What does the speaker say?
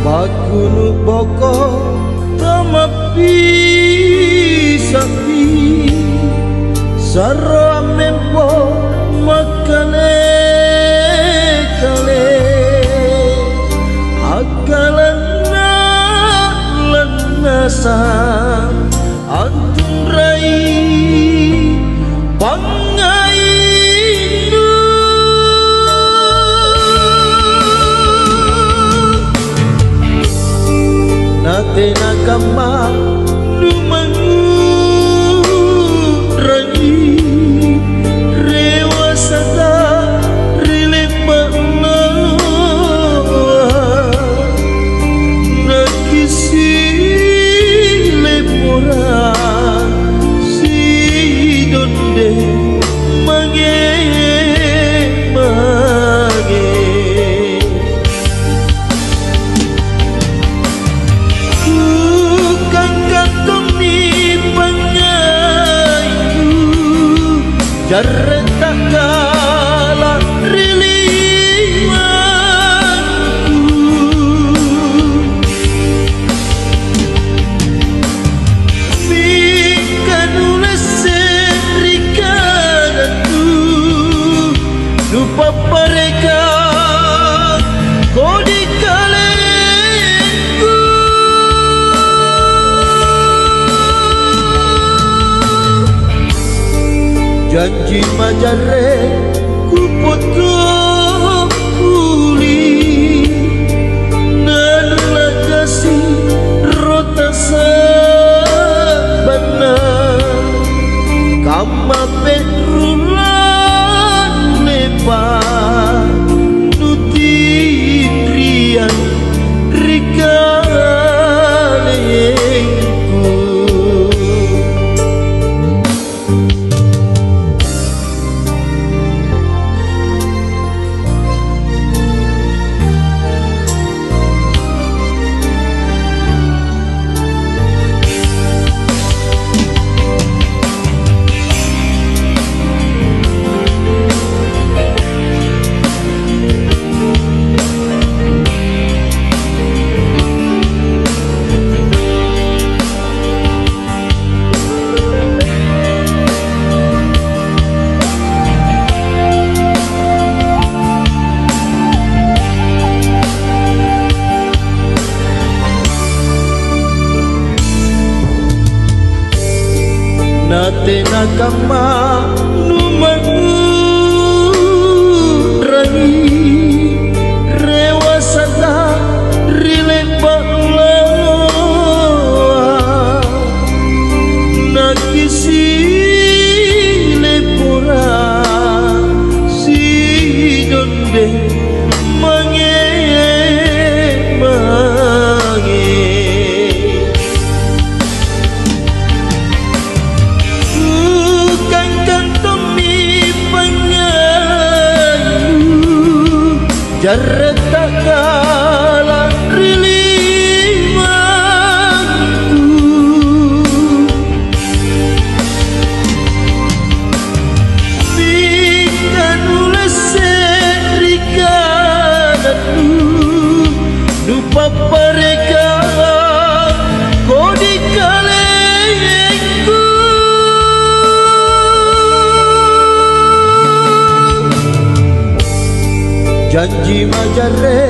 Bakunu boko tamapi sapi sarwa mempo makane kale akalana lanasa antun rai pangainu nate nakama dumangu rai rewa sada rilema nakisi lepora si donde mage mage jareta kala rilimanku mikadula serikadatu lupa pareka kodi kalenku janji majare ku potong kuli nanulah kasih rota sabana kama petrulan lepas nuti prian rikalengku. Nate nakama numangu rani rewa sada rilepa lawa nakisi lepora si donde mange mange jareta kala rilimanku mikadula serikadatu lupa pareka kodi kalengku janji majare